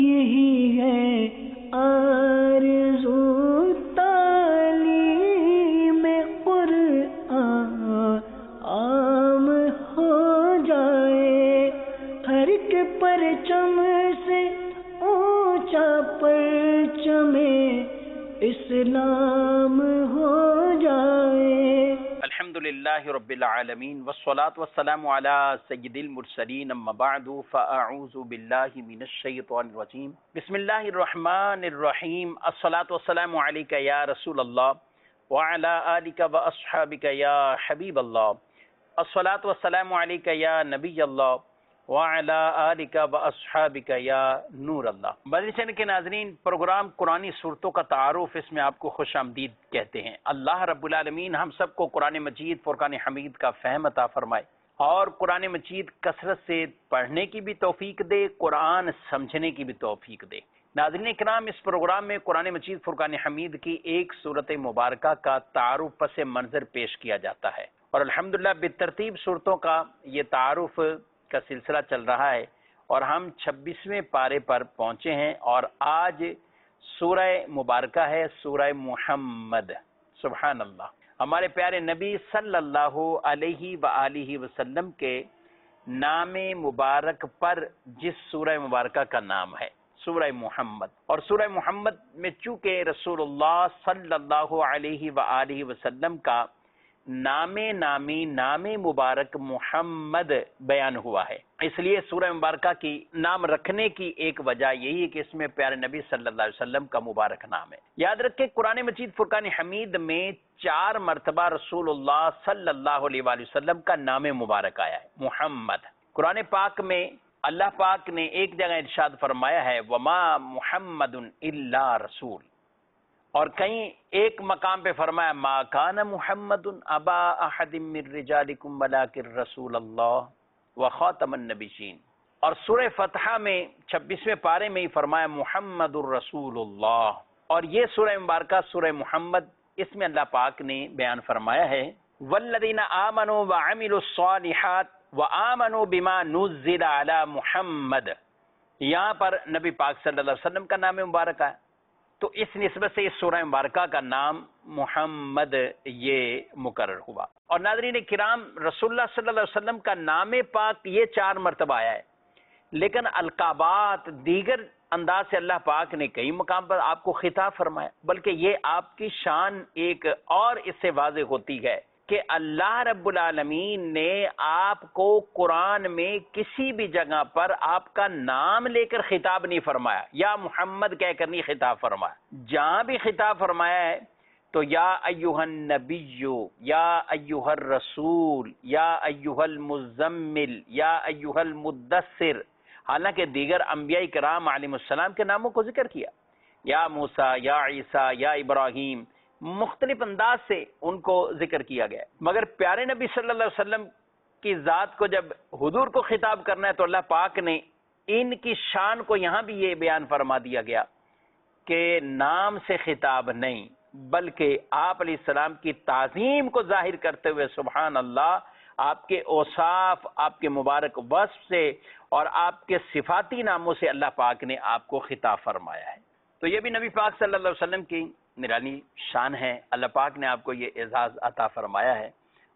یہی ہے آرزو تعلیم قرآن عام ہو جائے، ہر ایک پرچم سے اونچا پرچم اسلام ہو جائے۔ الحمدللہ رب العالمین والصلاة والسلام علی سید المرسلین، اما بعد فاعوذ باللہ من الشیطان الرجیم، بسم اللہ الرحمن الرحیم، الصلاة والسلام علیک یا رسول اللہ وعلی آلک واصحابک یا حبیب اللہ، الصلاة والسلام علیک یا نبی اللہ وعلی آلک واصحابک یا نور اللہ۔ مدنی چینل کے ناظرین، پروگرام قرآنی صورتوں کا تعارف، اس میں آپ کو خوش آمدید کہتے ہیں۔ اللہ رب العالمین ہم سب کو قرآن مجید فرقان حمید کا فہم عطا فرمائے اور قرآن مجید کثرت سے پڑھنے کی بھی توفیق دے، قرآن سمجھنے کی بھی توفیق دے۔ ناظرین کرام، اس پروگرام میں قرآن مجید فرقان حمید کی ایک صورت مبارکہ کا تعارف پس منظر پیش کیا جاتا ہے، اور الحمدللہ بالترتیب صورتوں کا یہ تعارف کا سلسلہ چل رہا ہے، اور ہم 26ویں پارے پر پہنچے ہیں، اور آج سورہ مبارکہ ہے سورہ محمد۔ سبحان اللہ، ہمارے پیارے نبی صلی اللہ علیہ وآلہ وسلم کے نام مبارک پر جس سورہ مبارکہ کا نام ہے سورہ محمد، اور سورہ محمد میں چونکہ رسول اللہ صلی اللہ علیہ وآلہ وسلم کا نامی نام مبارک محمد بیان ہوا ہے، اس لیے سورہ مبارکہ کی نام رکھنے کی ایک وجہ یہی ہے کہ اس میں پیارے نبی صلی اللہ علیہ وسلم کا مبارک نام ہے۔ یاد رکھیں، قرآن مجید فرقان حمید میں 4 مرتبہ رسول اللہ صلی اللہ علیہ وآلہ وسلم کا نام مبارک آیا ہے، محمد۔ قرآن پاک میں اللہ پاک نے ایک جگہ ارشاد فرمایا ہے وَمَا مُحَمَّدٌ إِلَّا رَسُولٌ، اور کہیں ایک مقام پہ فرمایا ما کان محمد ابا احد من رجالکم ولکن رسول اللہ وخاتم النبیین، اور سورہ فتحہ میں 26ویں پارے میں ہی فرمایا محمد الرسول اللہ، اور یہ سورہ مبارکہ سورہ محمد، اس میں اللہ پاک نے بیان فرمایا ہے والذین آمنوا وعملوا الصالحات وآمنوا بما نزل علی محمد، یہاں پر نبی پاک صلی اللہ علیہ وسلم کا نام مبارک ہے، تو اس نسبت سے اس سورہ مبارکہ کا نام محمد یہ مقرر ہوا۔ اور ناظرین کرام، رسول اللہ صلی اللہ علیہ وسلم کا نام پاک یہ 4 مرتبہ آیا ہے، لیکن القابات دیگر انداز سے اللہ پاک نے کئی مقام پر آپ کو خطاب فرمایا، بلکہ یہ آپ کی شان ایک اور اس سے واضح ہوتی ہے کہ اللہ رب العالمین نے آپ کو قرآن میں کسی بھی جگہ پر آپ کا نام لے کر خطاب نہیں فرمایا، یا محمد کہہ کر نہیں خطاب فرمایا۔ جہاں بھی خطاب فرمایا ہے تو یا ایھا النبی، یا ایھا الرسول، یا ایھا المزمل، یا ایھا المدثر، حالانکہ دیگر انبیاء کرام علیہ السلام کے ناموں کو ذکر کیا، یا موسیٰ، یا عیسیٰ، یا ابراہیم، مختلف انداز سے ان کو ذکر کیا گیا ہے، مگر پیارے نبی صلی اللہ علیہ وسلم کی ذات کو جب حضور کو خطاب کرنا ہے تو اللہ پاک نے ان کی شان کو یہاں بھی یہ بیان فرما دیا گیا کہ نام سے خطاب نہیں، بلکہ آپ علیہ السلام کی تعظیم کو ظاہر کرتے ہوئے سبحان اللہ آپ کے اوصاف، آپ کے مبارک وصف سے اور آپ کے صفاتی ناموں سے اللہ پاک نے آپ کو خطاب فرمایا ہے۔ تو یہ بھی نبی پاک صلی اللہ علیہ وسلم کی نرالی شان ہے، اللہ پاک نے آپ کو یہ اعزاز عطا فرمایا ہے،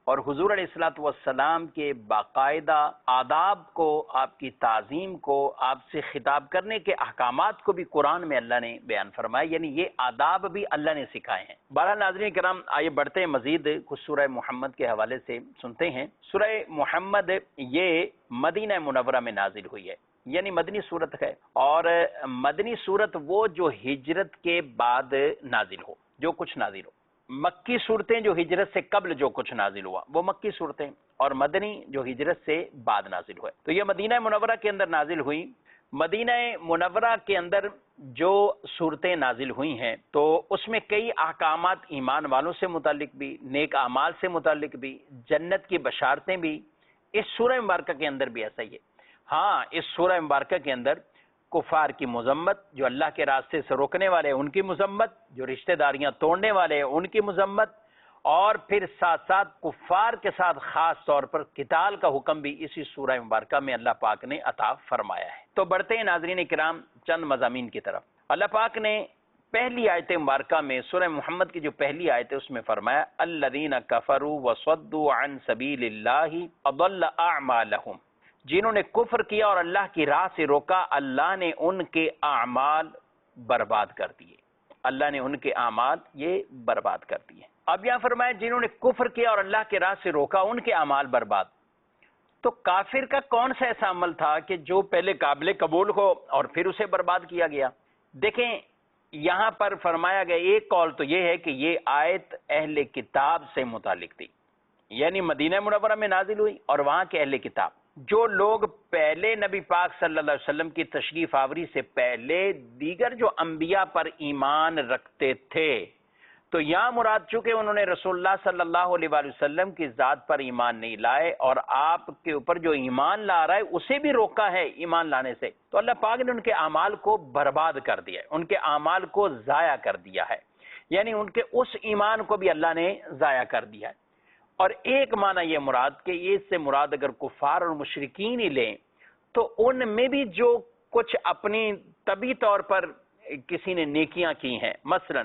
اور حضور علیہ الصلوۃ والسلام کے باقاعدہ آداب کو، آپ کی تعظیم کو، آپ سے خطاب کرنے کے احکامات کو بھی قرآن میں اللہ نے بیان فرمایا، یعنی یہ آداب بھی اللہ نے سکھائے ہیں۔ بہرحال ناظرین کرام، آئیے بڑھتے ہیں، مزید کچھ سورہ محمد کے حوالے سے سنتے ہیں۔ سورہ محمد یہ مدینہ منورہ میں نازل ہوئی ہے، یعنی مدنی صورت ہے، اور مدنی صورت وہ جو ہجرت کے بعد نازل ہو، جو کچھ نازل ہو۔ مکی صورتیں جو ہجرت سے قبل جو کچھ نازل ہوا وہ مکی صورتیں، اور مدنی جو ہجرت سے بعد نازل ہوئے۔ تو یہ مدینہ منورہ کے اندر نازل ہوئی۔ مدینہ منورہ کے اندر جو صورتیں نازل ہوئی ہیں تو اس میں کئی احکامات ایمان والوں سے متعلق بھی، نیک اعمال سے متعلق بھی، جنت کی بشارتیں بھی، اس سورہ مبارکہ کے اندر بھی ایسا ہی ہے۔ ہاں، اس سورہ مبارکہ کے اندر کفار کی مذمت، جو اللہ کے راستے سے روکنے والے ان کی مذمت، جو رشتہ داریاں توڑنے والے ان کی مذمت، اور پھر ساتھ ساتھ کفار کے ساتھ خاص طور پر قتال کا حکم بھی اسی سورہ مبارکہ میں اللہ پاک نے عطا فرمایا ہے۔ تو بڑھتے ہیں ناظرین کرام چند مضامین کی طرف۔ اللہ پاک نے پہلی آیت مبارکہ میں سورہ محمد کی جو پہلی آیت ہے اس میں فرمایا الذین کفروا وصدوا عن سبیل اللہ اضل اعمالہم، جنہوں نے کفر کیا اور اللہ کی راہ سے روکا، اللہ نے ان کے اعمال برباد کر دیے، اللہ نے ان کے اعمال یہ برباد کر دیے۔ اب یہاں فرمایا جنہوں نے کفر کیا اور اللہ کے راہ سے روکا ان کے اعمال برباد۔ تو کافر کا کون سا ایسا عمل تھا کہ جو پہلے قابل قبول ہو اور پھر اسے برباد کیا گیا؟ دیکھیں یہاں پر فرمایا گیا ایک قول تو یہ ہے کہ یہ آیت اہل کتاب سے متعلق تھی، یعنی مدینہ منورہ میں نازل ہوئی اور وہاں کے اہل کتاب جو لوگ پہلے نبی پاک صلی اللہ علیہ وسلم کی تشریف آوری سے پہلے دیگر جو انبیاء پر ایمان رکھتے تھے، تو یہاں مراد چونکہ انہوں نے رسول اللہ صلی اللہ علیہ وآلہ وسلم کی ذات پر ایمان نہیں لائے اور آپ کے اوپر جو ایمان لا رہا ہے اسے بھی روکا ہے ایمان لانے سے، تو اللہ پاک نے ان کے اعمال کو برباد کر دیا ہے، ان کے اعمال کو ضائع کر دیا ہے، یعنی ان کے اس ایمان کو بھی اللہ نے ضائع کر دیا ہے۔ اور ایک معنی یہ مراد کہ اس سے مراد اگر کفار اور مشرکین ہی لیں تو ان میں بھی جو کچھ اپنی طبعی طور پر کسی نے نیکیاں کی ہیں، مثلا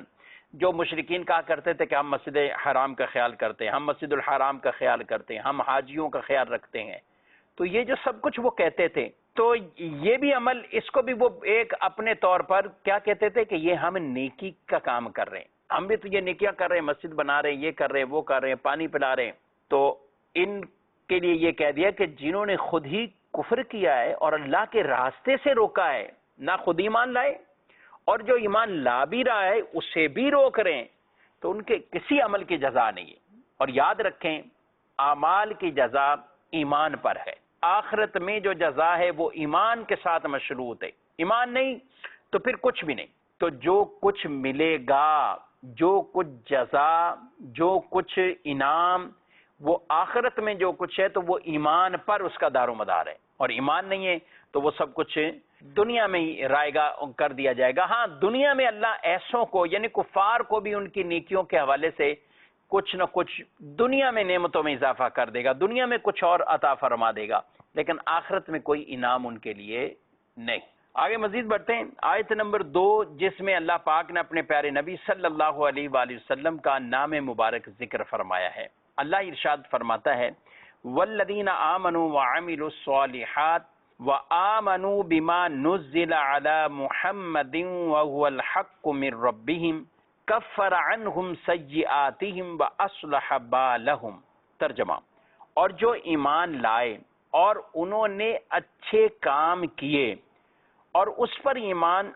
جو مشرکین کہا کرتے تھے کہ ہم مسجد حرام کا خیال کرتے ہیں، ہم مسجد الحرام کا خیال کرتے ہیں، ہم حاجیوں کا خیال رکھتے ہیں، تو یہ جو سب کچھ وہ کہتے تھے تو یہ بھی عمل اس کو بھی وہ ایک اپنے طور پر کیا کہتے تھے کہ یہ ہم نیکی کا کام کر رہے ہیں، ہم بھی تو یہ نیکیاں کر رہے ہیں، مسجد بنا رہے ہیں، یہ کر رہے ہیں، وہ کر رہے ہیں، پانی پلا رہے ہیں۔ تو ان کے لیے یہ کہہ دیا کہ جنہوں نے خود ہی کفر کیا ہے اور اللہ کے راستے سے روکا ہے، نہ خود ایمان لائے اور جو ایمان لا بھی رہا ہے اسے بھی روک رہے ہیں، تو ان کے کسی عمل کی جزا نہیں ہے۔ اور یاد رکھیں اعمال کی جزا ایمان پر ہے، آخرت میں جو جزا ہے وہ ایمان کے ساتھ مشروط ہے، ایمان نہیں تو پھر کچھ بھی نہیں۔ تو جو کچھ ملے گا، جو کچھ جزا، جو کچھ انعام، وہ آخرت میں جو کچھ ہے تو وہ ایمان پر اس کا دار و مدار ہے، اور ایمان نہیں ہے تو وہ سب کچھ دنیا میں ہی رائے گا کر دیا جائے گا۔ ہاں دنیا میں اللہ ایسوں کو یعنی کفار کو بھی ان کی نیکیوں کے حوالے سے کچھ نہ کچھ دنیا میں نعمتوں میں اضافہ کر دے گا، دنیا میں کچھ اور عطا فرما دے گا، لیکن آخرت میں کوئی انعام ان کے لیے نہیں۔ آگے مزید بڑھتے ہیں، آیت نمبر 2 جس میں اللہ پاک نے اپنے پیارے نبی صلی اللہ علیہ وآلہ وسلم کا نام مبارک ذکر فرمایا ہے۔ اللہ ارشاد فرماتا ہے والذین آمنوا وعملوا الصالحات وآمنوا بما نزل على محمد وهو الحق من ربهم کفر عنہم سیئاتہم واصلح بالہم۔ ترجمہ، اور جو ایمان لائے اور انہوں نے اچھے کام کیے اور اس پر ایمان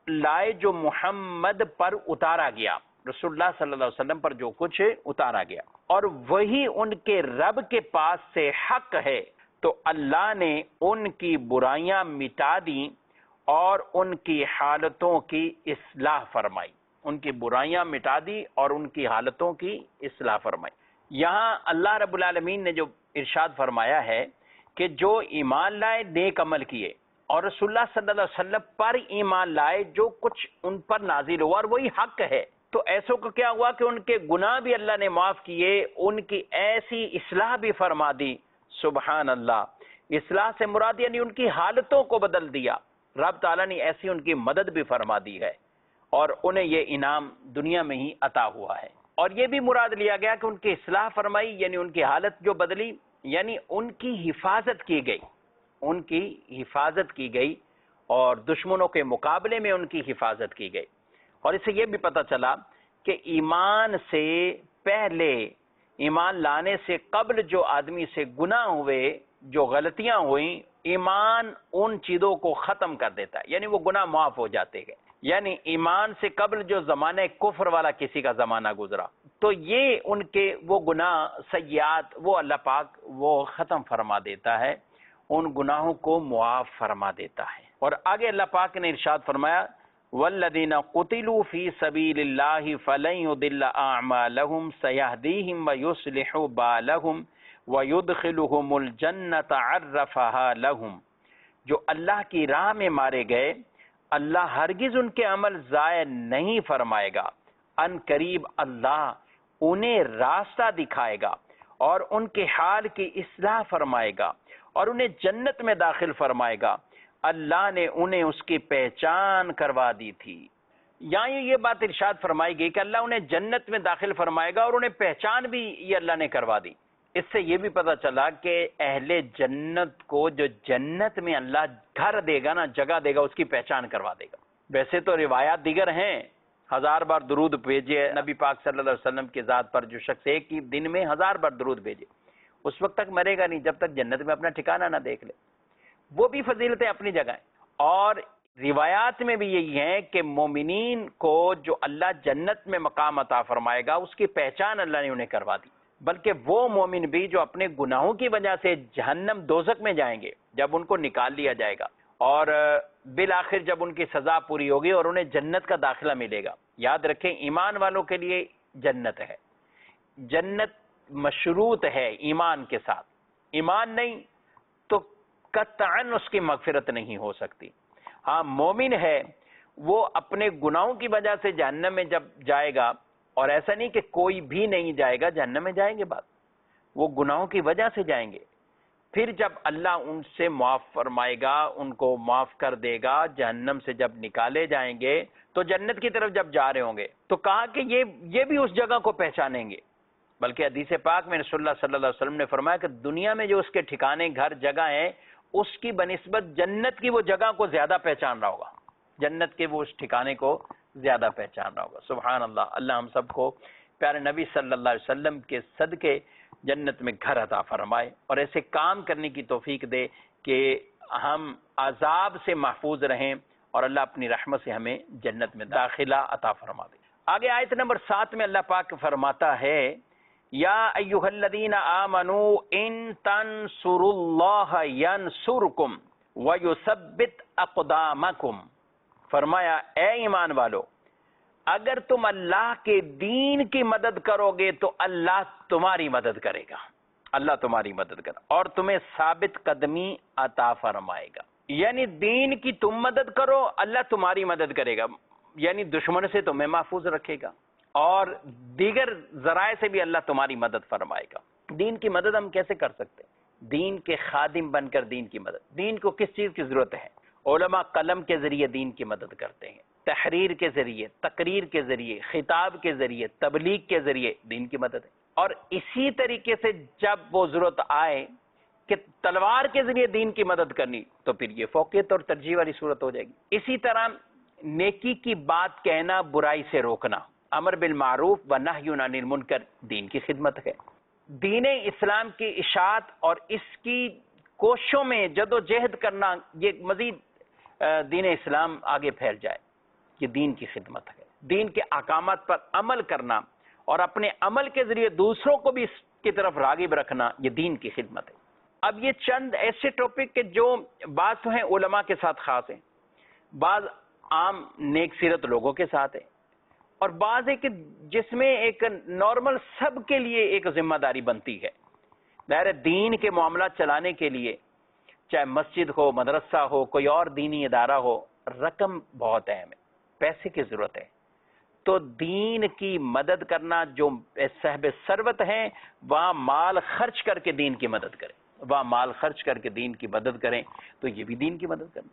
لائے جو محمد پر اتارا گیا، رسول اللہ صلی اللہ علیہ وسلم پر جو کچھ اتارا گیا، اور وہی ان کے رب کے پاس سے حق ہے، تو اللہ نے ان کی برائیاں مٹا دیں اور ان کی حالتوں کی اصلاح فرمائی، ان کی برائیاں مٹا دی اور ان کی حالتوں کی اصلاح فرمائی۔ یہاں اللہ رب العالمین نے جو ارشاد فرمایا ہے کہ جو ایمان لائے، نیک عمل کیے اور رسول اللہ صلی اللہ علیہ وسلم پر ایمان لائے جو کچھ ان پر نازل ہوا اور وہی حق ہے، تو ایسوں کو کیا ہوا کہ ان کے گناہ بھی اللہ نے معاف کیے، ان کی ایسی اصلاح بھی فرما دی۔ سبحان اللہ، اصلاح سے مراد یعنی ان کی حالتوں کو بدل دیا، رب تعالیٰ نے ایسی ان کی مدد بھی فرما دی ہے اور انہیں یہ انعام دنیا میں ہی عطا ہوا ہے۔ اور یہ بھی مراد لیا گیا کہ ان کی اصلاح فرمائی یعنی ان کی حالت جو بدلی، یعنی ان کی حفاظت کی گئی، ان کی حفاظت کی گئی اور دشمنوں کے مقابلے میں ان کی حفاظت کی گئی۔ اور اس سے یہ بھی پتہ چلا کہ ایمان سے پہلے، ایمان لانے سے قبل جو آدمی سے گناہ ہوئے، جو غلطیاں ہوئیں، ایمان ان چیزوں کو ختم کر دیتا ہے، یعنی وہ گناہ معاف ہو جاتے ہیں۔ یعنی ایمان سے قبل جو زمانہ کفر والا کسی کا زمانہ گزرا تو یہ ان کے وہ گناہ سیئات وہ اللہ پاک وہ ختم فرما دیتا ہے، ان گناہوں کو معاف فرما دیتا ہے۔ اور آگے اللہ پاک نے ارشاد فرمایا والذین قتلوا فی سبیل اللہ فلن یضل اعمالہم سیہدیہم ویصلح بالہم ویدخلہم الجنۃ عرفہا لہم۔ جو اللہ کی راہ میں مارے گئے، اللہ ہرگز ان کے عمل ضائع نہیں فرمائے گا، ان قریب اللہ انہیں راستہ دکھائے گا اور ان کے حال کی اصلاح فرمائے گا اور انہیں جنت میں داخل فرمائے گا۔ اللہ نے انہیں اس کی پہچان کروا دی تھی۔ یہاں یہ بات ارشاد فرمائی گئی کہ اللہ انہیں جنت میں داخل فرمائے گا اور انہیں پہچان بھی یہ اللہ نے کروا دی۔ اس سے یہ بھی پتہ چلا کہ اہل جنت کو جو جنت میں اللہ گھر دے گا نا، جگہ دے گا، اس کی پہچان کروا دے گا۔ ویسے تو روایات دیگر ہیں، 1000 بار درود بھیجے نبی پاک صلی اللہ علیہ وسلم کی ذات پر، جو شخص ایک ہی دن میں 1000 بار درود بھیجے اس وقت تک مرے گا نہیں جب تک جنت میں اپنا ٹھکانہ نہ دیکھ لے۔ وہ بھی فضیلتیں اپنی جگہ ہیں، اور روایات میں بھی یہی ہے کہ مومنین کو جو اللہ جنت میں مقام عطا فرمائے گا اس کی پہچان اللہ نے انہیں کروا دی۔ بلکہ وہ مومن بھی جو اپنے گناہوں کی وجہ سے جہنم دوزخ میں جائیں گے، جب ان کو نکال لیا جائے گا اور بالآخر جب ان کی سزا پوری ہوگی اور انہیں جنت کا داخلہ ملے گا، یاد رکھیں ایمان والوں کے لیے جنت ہے، جنت مشروط ہے ایمان کے ساتھ، ایمان نہیں تو قطعاً اس کی مغفرت نہیں ہو سکتی۔ ہاں مومن ہے وہ اپنے گناہوں کی وجہ سے جہنم میں جب جائے گا، اور ایسا نہیں کہ کوئی بھی نہیں جائے گا، جہنم میں جائیں گے، بات وہ گناہوں کی وجہ سے جائیں گے، پھر جب اللہ ان سے معاف فرمائے گا، ان کو معاف کر دے گا، جہنم سے جب نکالے جائیں گے تو جنت کی طرف جب جا رہے ہوں گے تو کہا کہ یہ بھی اس جگہ کو پہچانیں گے۔ بلکہ حدیث پاک میں رسول اللہ صلی اللہ علیہ وسلم نے فرمایا کہ دنیا میں جو اس کے ٹھکانے گھر جگہ ہیں اس کی بنسبت جنت کی وہ جگہ کو زیادہ پہچان رہا ہوگا، جنت کے وہ اس ٹھکانے کو زیادہ پہچان رہا ہوگا۔ سبحان اللہ، اللہ ہم سب کو پیارے نبی صلی اللہ علیہ وسلم کے صدقے جنت میں گھر عطا فرمائے اور ایسے کام کرنے کی توفیق دے کہ ہم عذاب سے محفوظ رہیں اور اللہ اپنی رحمت سے ہمیں جنت میں داخلہ عطا فرما دے۔ آگے آیت نمبر 7 میں اللہ پاک فرماتا ہے یا ایھا الذین آمنوا ان تنصروا اللہ ینصرکم ویثبت اقدامکم، فرمایا اے ایمان والو اگر تم اللہ کے دین کی مدد کرو گے تو اللہ تمہاری مدد کرے گا، اللہ تمہاری مدد کرے اور تمہیں ثابت قدمی عطا فرمائے گا۔ یعنی دین کی تم مدد کرو، اللہ تمہاری مدد کرے گا، یعنی دشمن سے تمہیں محفوظ رکھے گا اور دیگر ذرائع سے بھی اللہ تمہاری مدد فرمائے گا۔ دین کی مدد ہم کیسے کر سکتے ہیں؟ دین کے خادم بن کر دین کی مدد۔ دین کو کس چیز کی ضرورت ہے؟ علماء قلم کے ذریعے دین کی مدد کرتے ہیں، تحریر کے ذریعے، تقریر کے ذریعے، خطاب کے ذریعے، تبلیغ کے ذریعے دین کی مدد ہے۔ اور اسی طریقے سے جب وہ ضرورت آئے کہ تلوار کے ذریعے دین کی مدد کرنی تو پھر یہ فوقیت اور ترجیح والی صورت ہو جائے گی۔ اسی طرح نیکی کی بات کہنا، برائی سے روکنا، امر بالمعروف و نہی عن المنکر دین کی خدمت ہے۔ دین اسلام کی اشاعت اور اس کی کوششوں میں جد و جہد کرنا، یہ مزید دین اسلام آگے پھیل جائے، یہ دین کی خدمت ہے۔ دین کے احکامات پر عمل کرنا اور اپنے عمل کے ذریعے دوسروں کو بھی اس کی طرف راغب رکھنا، یہ دین کی خدمت ہے۔ اب یہ چند ایسے ٹاپک کہ جو بعض تو ہیں علماء کے ساتھ خاص ہیں، بعض عام نیک سیرت لوگوں کے ساتھ ہیں، اور بعض ہے کہ جس میں ایک نارمل سب کے لیے ایک ذمہ داری بنتی ہے۔ ظاہر دین کے معاملات چلانے کے لیے چاہے مسجد ہو، مدرسہ ہو، کوئی اور دینی ادارہ ہو، رقم بہت اہم ہے، پیسے کی ضرورت ہے۔ تو دین کی مدد کرنا، جو صاحب ثروت ہیں وہاں مال خرچ کر کے دین کی مدد کریں، وہاں مال خرچ کر کے دین کی مدد کریں تو یہ بھی دین کی مدد کرنا۔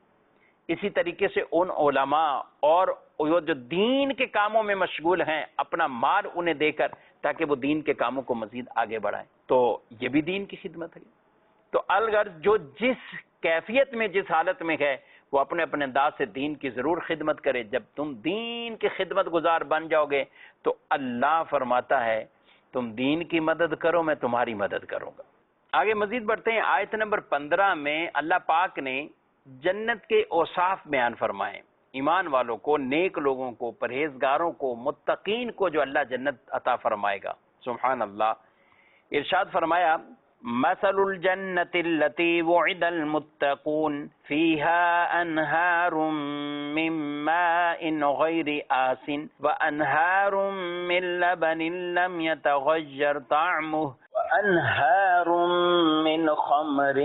اسی طریقے سے ان علماء اور جو دین کے کاموں میں مشغول ہیں اپنا مال انہیں دے کر تاکہ وہ دین کے کاموں کو مزید آگے بڑھائیں تو یہ بھی دین کی خدمت ہے۔ تو الغرض جو جس کیفیت میں، جس حالت میں ہے، وہ اپنے اپنے انداز سے دین کی ضرور خدمت کرے۔ جب تم دین کی خدمت گزار بن جاؤ گے تو اللہ فرماتا ہے تم دین کی مدد کرو، میں تمہاری مدد کروں گا۔ آگے مزید بڑھتے ہیں، آیت نمبر 15 میں اللہ پاک نے جنت کے اوصاف بیان فرمائے، ایمان والوں کو، نیک لوگوں کو، پرہیزگاروں کو، متقین کو جو اللہ جنت عطا فرمائے گا۔ سبحان اللہ، ارشاد فرمایا مثل الجنة التي وعد المتقون فيها أنهار من ماء غير آسن وأنهار من لبن لم يتغير طعمه وأنهار من خمر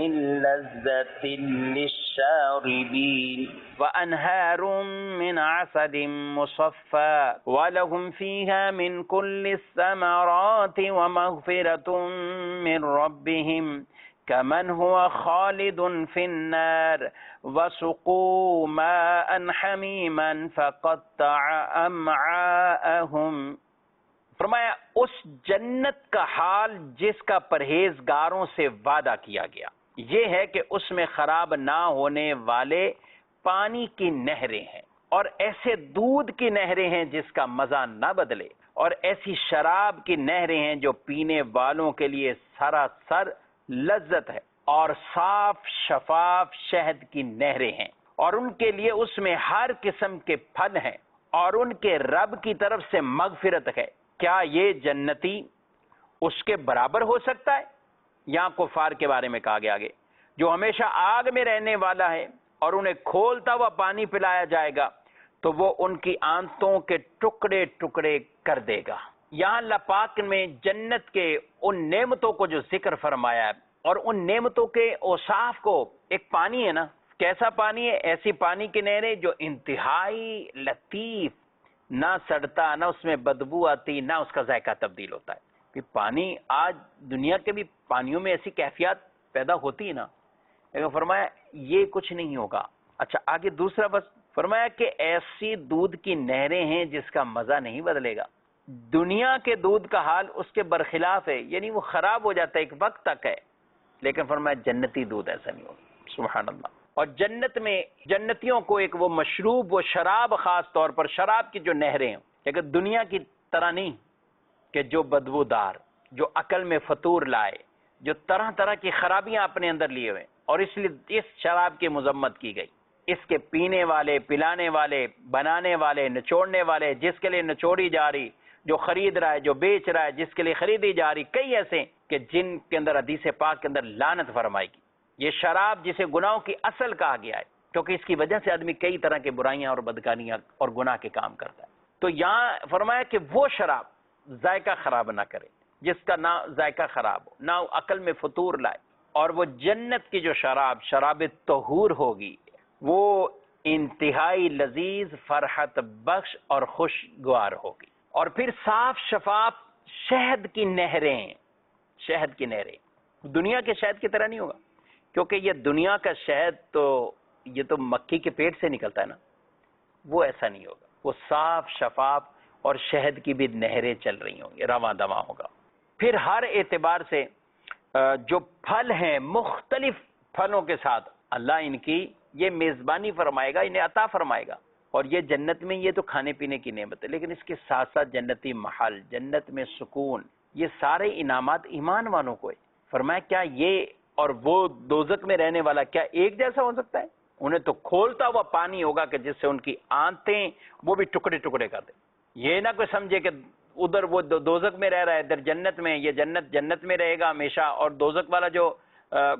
لذة للشاربين وأنهار من عسل مصفى ولهم فيها من كل الثمرات ومغفرة من ربهم كمن هو خالد في النار وسقوا ماء حميما فقطع أمعاءهم. فرمایا اس جنت کا حال جس کا پرہیزگاروں سے وعدہ کیا گیا یہ ہے کہ اس میں خراب نہ ہونے والے پانی کی نہریں ہیں اور ایسے دودھ کی نہریں ہیں جس کا مزہ نہ بدلے اور ایسی شراب کی نہریں ہیں جو پینے والوں کے لیے سراسر لذت ہے اور صاف شفاف شہد کی نہریں ہیں اور ان کے لیے اس میں ہر قسم کے پھل ہیں اور ان کے رب کی طرف سے مغفرت ہے. کیا یہ جنتی اس کے برابر ہو سکتا ہے؟ یہاں کفار کے بارے میں کہا گیا آگے جو ہمیشہ آگ میں رہنے والا ہے اور انہیں کھولتا ہوا پانی پلایا جائے گا تو وہ ان کی آنتوں کے ٹکڑے ٹکڑے کر دے گا. یہاں اللہ پاک میں جنت کے ان نعمتوں کو جو ذکر فرمایا ہے اور ان نعمتوں کے اوصاف کو، ایک پانی ہے نا، کیسا پانی ہے؟ ایسی پانی کی نہریں جو انتہائی لطیف، نہ سڑتا، نہ اس میں بدبو آتی، نہ اس کا ذائقہ تبدیل ہوتا ہے. کہ پانی آج دنیا کے بھی پانیوں میں ایسی کیفیات پیدا ہوتی ہے نا، لیکن فرمایا یہ کچھ نہیں ہوگا. اچھا آگے دوسرا بس فرمایا کہ ایسی دودھ کی نہریں ہیں جس کا مزہ نہیں بدلے گا. دنیا کے دودھ کا حال اس کے برخلاف ہے، یعنی وہ خراب ہو جاتا ہے ایک وقت تک ہے، لیکن فرمایا جنتی دودھ ایسا نہیں ہوگا. سبحان اللہ. اور جنت میں جنتیوں کو ایک وہ مشروب، وہ شراب، خاص طور پر شراب کی جو نہریں ہیں، لیکن دنیا کی طرح نہیں کہ جو بدبودار، جو عقل میں فطور لائے، جو طرح طرح کی خرابیاں اپنے اندر لیے ہوئے، اور اس لیے اس شراب کی مذمت کی گئی. اس کے پینے والے، پلانے والے، بنانے والے، نچوڑنے والے، جس کے لیے نچوڑی جا رہی، جو خرید رہا ہے، جو بیچ رہا ہے، جس کے لیے خریدی جا رہی، کئی ایسے کہ جن کے اندر حدیث پاک کے اندر لعنت فرمائی گی. یہ شراب جسے گناہوں کی اصل کہا گیا ہے کیونکہ اس کی وجہ سے آدمی کئی طرح کے برائیاں اور بدکاریاں اور گناہ کے کام کرتا ہے. تو یہاں فرمایا کہ وہ شراب ذائقہ خراب نہ کرے، جس کا نہ ذائقہ خراب ہو، نہ عقل میں فطور لائے. اور وہ جنت کی جو شراب، شراب طہور ہوگی، وہ انتہائی لذیذ، فرحت بخش اور خوشگوار ہوگی. اور پھر صاف شفاف شہد کی نہریں، شہد کی نہریں دنیا کے شہد کی طرح نہیں ہوگا، کیونکہ یہ دنیا کا شہد تو یہ تو مکھی کے پیٹ سے نکلتا ہے نا، وہ ایسا نہیں ہوگا. وہ صاف شفاف اور شہد کی بھی نہریں چل رہی ہوں گی، رواں دواں ہوگا. پھر ہر اعتبار سے جو پھل ہیں، مختلف پھلوں کے ساتھ اللہ ان کی یہ میزبانی فرمائے گا، انہیں عطا فرمائے گا. اور یہ جنت میں یہ تو کھانے پینے کی نعمت ہے، لیکن اس کے ساتھ ساتھ جنتی محل، جنت میں سکون، یہ سارے انعامات ایمان والوں کو ہے. فرمایا کیا یہ اور وہ دوزخ میں رہنے والا کیا ایک جیسا ہو سکتا ہے؟ انہیں تو کھولتا ہوا پانی ہوگا کہ جس سے ان کی آنتیں وہ بھی ٹکڑے ٹکڑے کر دے. یہ نہ کوئی سمجھے کہ ادھر وہ دوزخ میں رہ رہا ہے، ادھر جنت میں، یہ جنت میں رہے گا ہمیشہ، اور دوزخ والا جو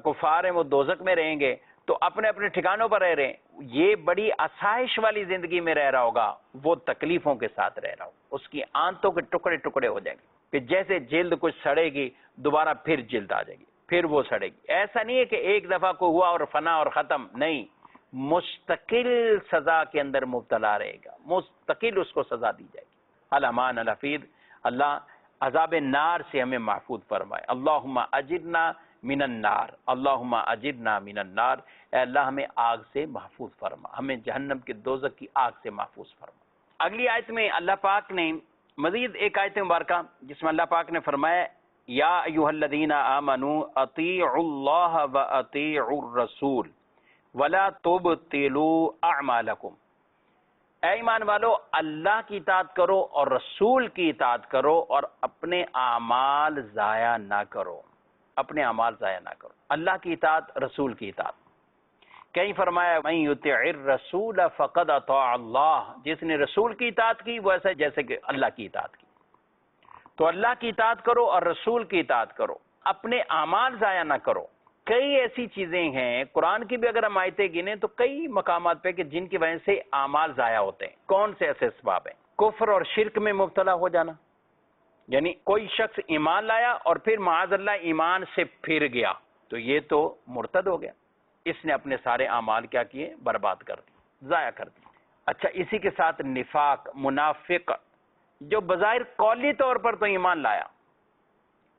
کفار ہیں وہ دوزخ میں رہیں گے، تو اپنے اپنے ٹھکانوں پر رہ رہے ہیں. یہ بڑی آسائش والی زندگی میں رہ رہا ہوگا، وہ تکلیفوں کے ساتھ رہ رہا ہوگا. اس کی آنتوں کے ٹکڑے ٹکڑے ہو جائیں گے، پھر جیسے جلد کچھ سڑے گی دوبارہ پھر جلد آ جائے گی، پھر وہ سڑے گی. ایسا نہیں ہے کہ ایک دفعہ کو ہوا اور فنا اور ختم، نہیں، مستقل سزا کے اندر مبتلا رہے گا، مستقل اس کو سزا دی جائے گی. الامان الحفیظ. اللہ عذاب نار سے ہمیں محفوظ فرمائے. اللہم اجرنا من النار، اللہم اجرنا من النار. اے اللہ ہمیں آگ سے محفوظ فرما، ہمیں جہنم کے دوزخ کی آگ سے محفوظ فرما. اگلی آیت میں اللہ پاک نے مزید ایک آیت مبارکہ جس میں اللہ پاک نے فرمایا یا ایھا الذین آمنوا اطیعوا اللہ واطیعوا الرسول ولا تبطلوا اعمالکم. اے ایمان والو، اللہ کی اطاعت کرو اور رسول کی اطاعت کرو اور اپنے اعمال ضائع نہ کرو، اپنے اعمال ضائع نہ کرو. اللہ کی اطاعت، رسول کی اطاعت. کہیں فرمایا من یطع الرسول فقد اطاع اللہ، جس نے رسول کی اطاعت کی وہ ایسا جیسے کہ اللہ کی اطاعت کی. تو اللہ کی اطاعت کرو اور رسول کی اطاعت کرو، اپنے اعمال ضائع نہ کرو. کئی ایسی چیزیں ہیں قرآن کی بھی اگر ہم آیتیں گنیں تو کئی مقامات پہ کہ جن کی وجہ سے اعمال ضائع ہوتے ہیں. کون سے ایسے اسباب ہیں؟ کفر اور شرک میں مبتلا ہو جانا، یعنی کوئی شخص ایمان لایا اور پھر معاذ اللہ ایمان سے پھر گیا تو یہ تو مرتد ہو گیا، اس نے اپنے سارے اعمال کیا کیے؟ برباد کر دی، ضائع کر دی. اچھا، اسی کے ساتھ نفاق، منافق، جو بظاہر قولی طور پر تو ایمان لایا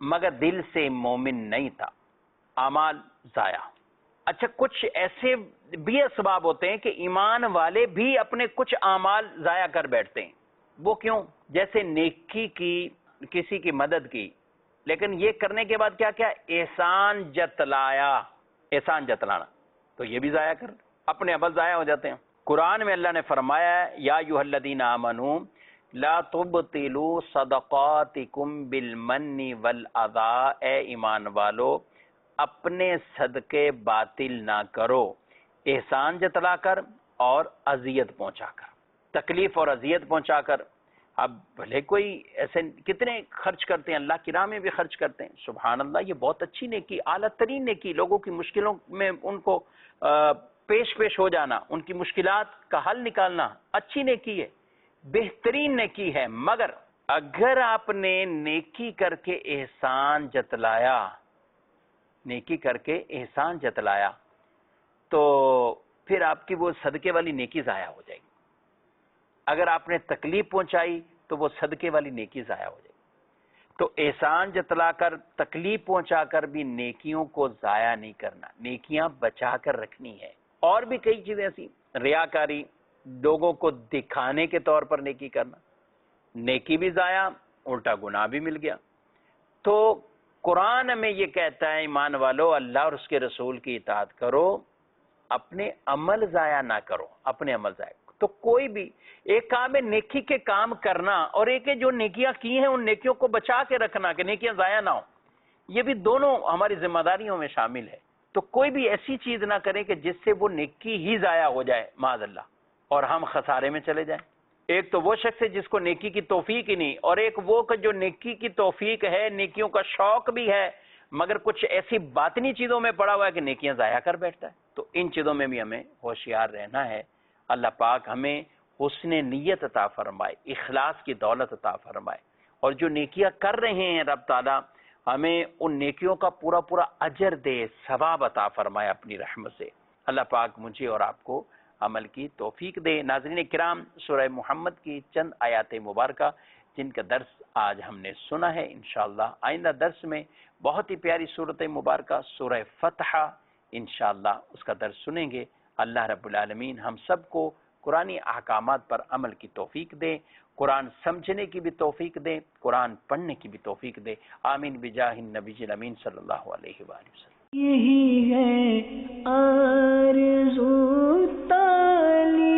مگر دل سے مومن نہیں تھا، اعمال ضائع۔ اچھا، کچھ ایسے بھی اسباب ہوتے ہیں کہ ایمان والے بھی اپنے کچھ اعمال ضائع کر بیٹھتے ہیں۔ وہ کیوں؟ جیسے نیکی کی، کسی کی مدد کی، لیکن یہ کرنے کے بعد کیا کیا؟ احسان جتلایا، احسان جتلانا، تو یہ بھی ضائع کر، اپنے عمل ضائع ہو جاتے ہیں۔ قرآن میں اللہ نے فرمایا ہے یا ایھا الذین آمنوا لا تبطلوا صدقاتکم بالمن والاذی، اے ایمان والو اپنے صدقے باطل نہ کرو احسان جتلا کر اور اذیت پہنچا کر، تکلیف اور اذیت پہنچا کر۔ اب بھلے کوئی ایسے کتنے خرچ کرتے ہیں، اللہ کی راہ میں بھی خرچ کرتے ہیں، سبحان اللہ، یہ بہت اچھی نیکی، اعلیٰ ترین نیکی، لوگوں کی مشکلوں میں ان کو پیش ہو جانا، ان کی مشکلات کا حل نکالنا اچھی نیکی ہے، بہترین نیکی ہے۔ مگر اگر آپ نے نیکی کر کے احسان جتلایا، نیکی کر کے احسان جتلایا تو پھر آپ کی وہ صدقے والی نیکی ضائع ہو جائے گی۔ اگر آپ نے تکلیف پہنچائی تو وہ صدقے والی نیکی ضائع ہو جائے گی۔ تو احسان جتلا کر، تکلیف پہنچا کر بھی نیکیوں کو ضائع نہیں کرنا، نیکیاں بچا کر رکھنی ہے۔ اور بھی کئی چیزیں ایسی، ریاکاری، لوگوں کو دکھانے کے طور پر نیکی کرنا، نیکی بھی ضائع، الٹا گناہ بھی مل گیا۔ تو قرآن میں یہ کہتا ہے ایمان والو اللہ اور اس کے رسول کی اطاعت کرو، اپنے عمل ضائع نہ کرو، اپنے عمل ضائع۔ تو کوئی بھی ایک کام ہے نیکی کے کام کرنا، اور ایک ہے جو نیکیاں کی ہیں ان نیکیوں کو بچا کے رکھنا کہ نیکیاں ضائع نہ ہوں، یہ بھی دونوں ہماری ذمہ داریوں میں شامل ہے۔ تو کوئی بھی ایسی چیز نہ کرے کہ جس سے وہ نیکی ہی ضائع ہو جائے معاذ اللہ، اور ہم خسارے میں چلے جائیں۔ ایک تو وہ شخص ہے جس کو نیکی کی توفیق ہی نہیں، اور ایک وہ کہ جو نیکی کی توفیق ہے، نیکیوں کا شوق بھی ہے، مگر کچھ ایسی باطنی چیزوں میں پڑا ہوا ہے کہ نیکیاں ضائع کر بیٹھتا ہے۔ تو ان چیزوں میں بھی ہمیں ہوشیار رہنا ہے۔ اللہ پاک ہمیں حسن نیت عطا فرمائے، اخلاص کی دولت عطا فرمائے، اور جو نیکیاں کر رہے ہیں رب تعالی ہمیں ان نیکیوں کا پورا پورا اجر دے، ثواب عطا فرمائے اپنی رحمت سے۔ اللہ پاک مجھے اور آپ کو عمل کی توفیق دے۔ ناظرین کرام، سورہ محمد کی چند آیات مبارکہ جن کا درس آج ہم نے سنا ہے، انشاءاللہ آئندہ درس میں بہت ہی پیاری سورت مبارکہ سورہ فتح انشاءاللہ اس کا درس سنیں گے۔ اللہ رب العالمین ہم سب کو قرآنی احکامات پر عمل کی توفیق دے، قرآن سمجھنے کی بھی توفیق دے، قرآن پڑھنے کی بھی توفیق دے۔ آمین بجاہ النبی الامین صلی اللہ علیہ وآلہ وسلم۔ یہی ہے آرزو تعلیم